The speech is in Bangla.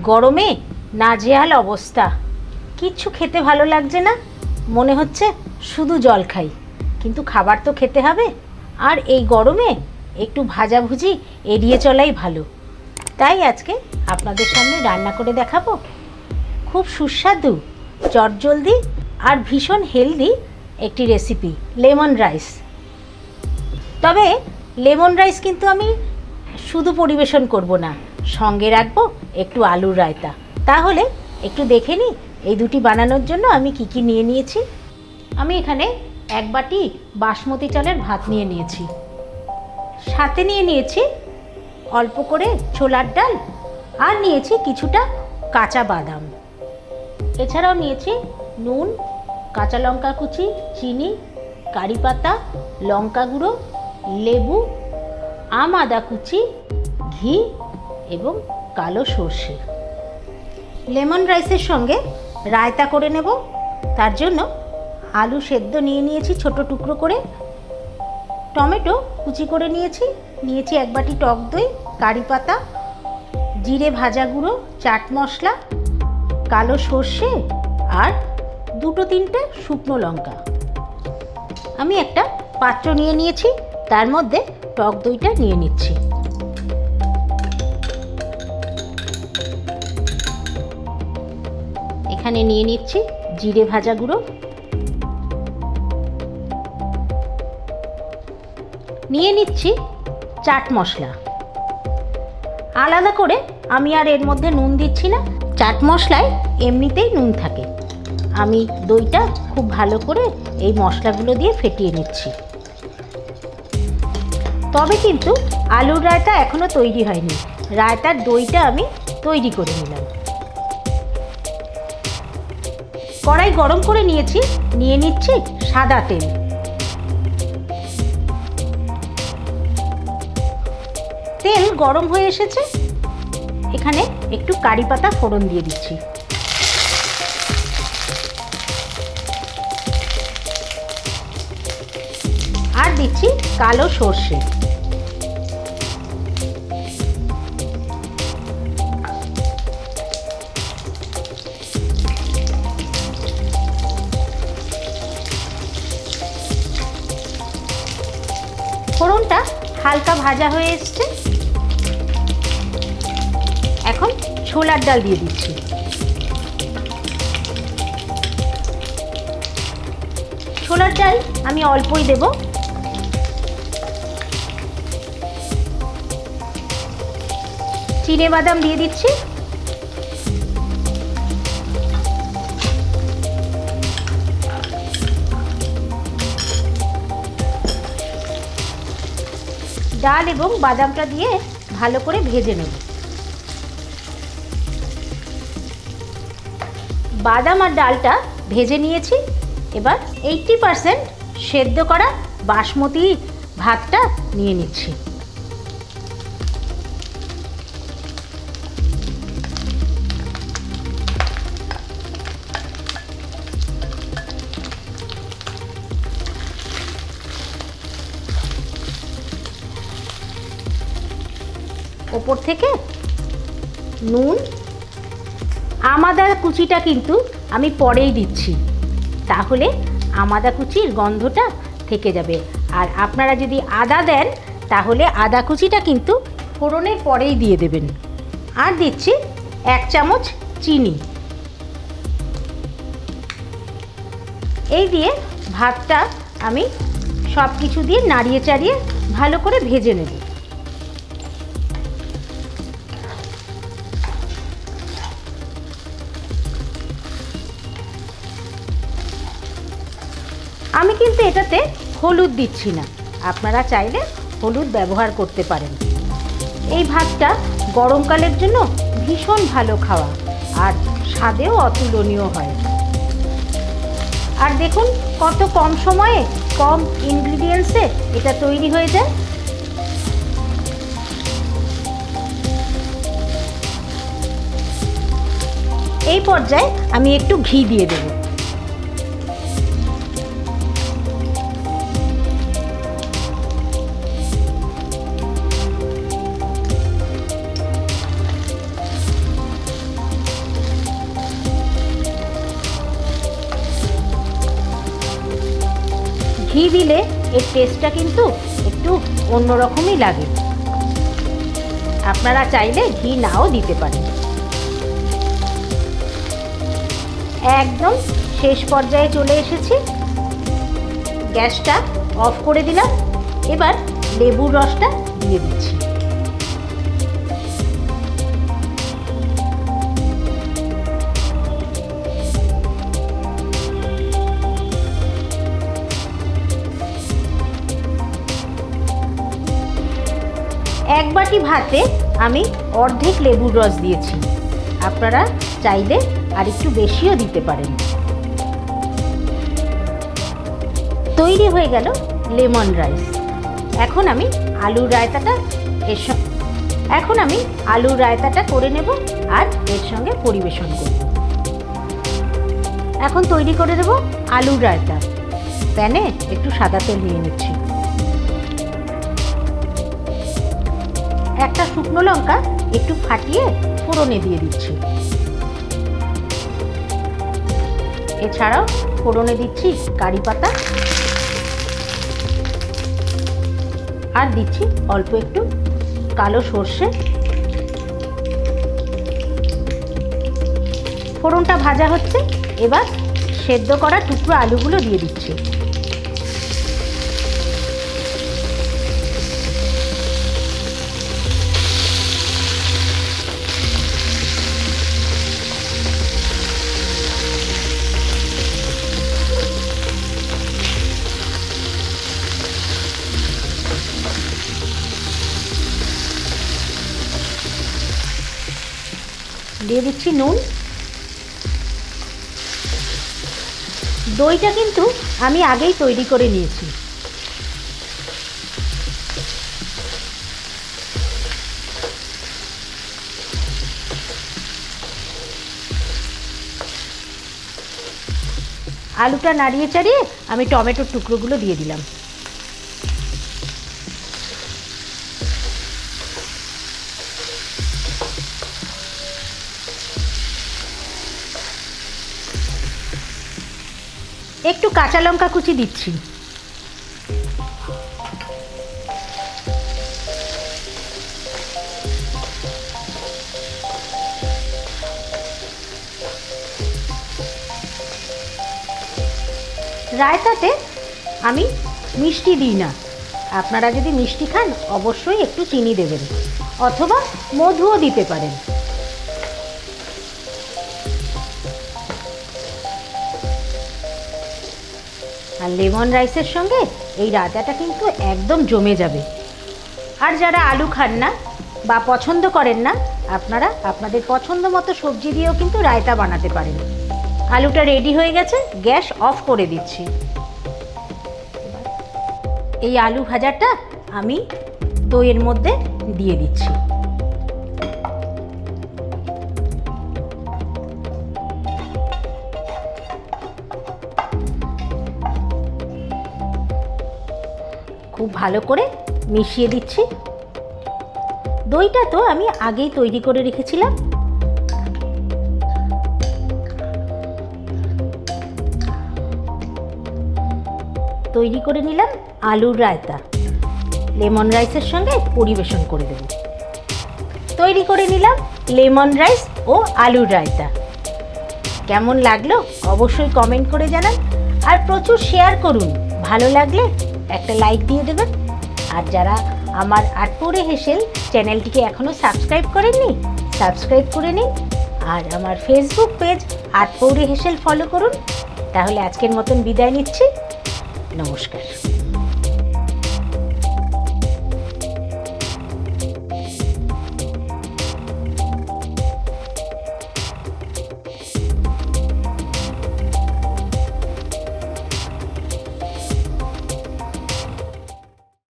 গরমে নাজেহাল অবস্থা, কিচ্ছু খেতে ভালো লাগছে না, মনে হচ্ছে শুধু জল খাই, কিন্তু খাবার তো খেতে হবে। আর এই গরমে একটু ভাজাভুজি এড়িয়ে চলাই ভালো। তাই আজকে আপনাদের সামনে রান্না করে দেখাবো খুব সুস্বাদু, চটজলদি আর ভীষণ হেলদি একটি রেসিপি, লেমন রাইস। তবে লেমন রাইস কিন্তু আমি শুধু পরিবেশন করব না, সঙ্গে রাখবো একটু আলুর রায়তা। তাহলে একটু দেখে নিই এই দুটি বানানোর জন্য আমি কি কি নিয়ে নিয়েছি। আমি এখানে 1 বাটি বাসমতি চালের ভাত নিয়ে নিয়েছি, সাথে নিয়ে নিয়েছি অল্প করে ছোলার ডাল, আর নিয়েছি কিছুটা কাঁচা বাদাম। এছাড়াও নিয়েছি নুন, কাঁচা লঙ্কা কুচি, চিনি, কারি পাতা, লঙ্কা গুঁড়ো, লেবু, আদা কুচি, ঘি এবং কালো সর্ষে। লেমন রাইসের সঙ্গে রায়তা করে নেব, তার জন্য আলু সেদ্ধ নিয়ে নিয়েছি ছোট টুকরো করে, টমেটো কুচি করে নিয়েছি, 1 বাটি টক দই, কারি পাতা, জিরে ভাজা গুঁড়ো, চাট মশলা, কালো সর্ষে আর 2-3টে শুকনো লঙ্কা। আমি একটা পাত্র নিয়ে নিয়েছি, তার মধ্যে টক দইটা নিয়ে নিচ্ছি। এখানে নিয়ে নিচ্ছি জিরে ভাজা গুঁড়ো, নিয়ে নিচ্ছি চাট মশলা। আলাদা করে আমি আর এর মধ্যে নুন দিচ্ছি না, চাট মশলায় এমনিতেই নুন থাকে। আমি দইটা খুব ভালো করে এই মশলাগুলো দিয়ে ফেটিয়ে নিচ্ছি। তবে কিন্তু আলুর রায়তা এখনো তৈরি হয়নি, রায়তার দইটা আমি তৈরি করে নিলাম। কড়াই গরম করে নিয়েছি, নিয়ে নিচ্ছি সাদা তেল। তেল গরম হয়ে এসেছে, এখানে একটু কারি পাতা ফোড়ন দিয়ে দিচ্ছি। আর দিচ্ছি কালো সর্ষে। ফোড়নটা হালকা ভাজা হয়ে এসছে, এখন ছোলার ডাল দিয়ে দিচ্ছি। ছোলার ডাল আমি অল্পই দেব। চিনে বাদাম দিয়ে দিচ্ছি। ডাল এবং বাদামটা দিয়ে ভালো করে ভেজে নেব। বাদাম আর ডালটা ভেজে নিয়েছি, এবার 80% সেদ্ধ করা বাসমতি ভাতটা নিয়ে নিচ্ছি। ওপর থেকে নুন, আদা কুচিটা কিন্তু আমি পরেই দিচ্ছি, তাহলে আদা কুচির গন্ধটা থেকে যাবে। আর আপনারা যদি আদা দেন তাহলে আদা কুচিটা কিন্তু ফোড়নের পরেই দিয়ে দেবেন। আর দিচ্ছি 1 চামচ চিনি। এই দিয়ে ভাতটা আমি সব কিছু দিয়ে নাড়িয়ে চাড়িয়ে ভালো করে ভেজে নেব। আমি কিন্তু এটাতে হলুদ দিচ্ছি না, আপনারা চাইলে হলুদ ব্যবহার করতে পারেন। এই ভাতটা গরমকালের জন্য ভীষণ ভালো খাওয়া, আর স্বাদেও অতুলনীয় হয়। আর দেখুন কত কম সময়ে, কম ইনগ্রিডিয়েন্টসে এটা তৈরি হয়ে যায়। এই পর্যায়ে আমি একটু ঘি দিয়ে দেব। ঘি দিলে এর টেস্টটা কিন্তু একটু অন্যরকমই লাগে। আপনারা চাইলে ঘি নাও দিতে পারেন। একদম শেষ পর্যায়ে চলে এসেছি, গ্যাসটা অফ করে দিলাম। এবার লেবুর রসটা দিয়ে দিচ্ছি। এক বাটি ভাতে আমি অর্ধেক লেবুর রস দিয়েছি, আপনারা চাইলে আর একটু বেশিও দিতে পারেন। তৈরি হয়ে গেল লেমন রাইস। এখন আমি আলুর রায়তাটা করে নেব আর এর সঙ্গে পরিবেশন করব। এখন তৈরি করে দেব আলুর রায়তা। প্যানে একটু সাদা তেল নিয়ে নিচ্ছি, একটা শুকনো লঙ্কা একটু ফাটিয়ে ফোড়নে দিয়ে দিচ্ছি। এছাড়াও ফোড়নে দিচ্ছি কারি পাতা আর দিচ্ছি অল্প একটু কালো সর্ষে। ফোড়নটা ভাজা হচ্ছে, এবার সেদ্ধ করা টুকরো আলুগুলো দিয়ে দিচ্ছি। দিয়ে দিচ্ছি নুন। দইটা কিন্তু আমি আগেই তৈরি করে নিয়েছি। আলুটা নাড়িয়ে চাড়িয়ে আমি টমেটোর টুকরোগুলো দিয়ে দিলাম। একটু কাঁচা লঙ্কা কুচি দিচ্ছি। রায়তাতে আমি মিষ্টি দিই না, আপনারা যদি মিষ্টি খান অবশ্যই একটু চিনি দেবেন অথবা মধুও দিতে পারেন। আর লেমন রাইসের সঙ্গে এই রায়তাটা কিন্তু একদম জমে যাবে। আর যারা আলু খান না বা পছন্দ করেন না, আপনারা আপনাদের পছন্দ মতো সবজি দিয়েও কিন্তু রায়তা বানাতে পারেন। আলুটা রেডি হয়ে গেছে, গ্যাস অফ করে দিচ্ছি। এই আলু ভাজাটা আমি দইয়ের মধ্যে দিয়ে দিচ্ছি। খুব ভালো করে মিশিয়ে দিচ্ছি। দইটা তো আমি আগেই তৈরি করে রেখেছিলাম। তৈরি করে নিলাম আলুর রায়তা, লেমন রাইসের সঙ্গে পরিবেশন করে দেব। তৈরি করে নিলাম লেমন রাইস ও আলুর রায়তা। কেমন লাগলো অবশ্যই কমেন্ট করে জানান, আর প্রচুর শেয়ার করুন। ভালো লাগলে একটা লাইক দিয়ে দেবেন। আর যারা আমার আটপৌরে হেসেল চ্যানেলটিকে এখনও সাবস্ক্রাইব করেননি, সাবস্ক্রাইব করে নিন। আর আমার ফেসবুক পেজ আটপৌরে হেসেল ফলো করুন। তাহলে আজকের মতন বিদায় নিচ্ছি। নমস্কার।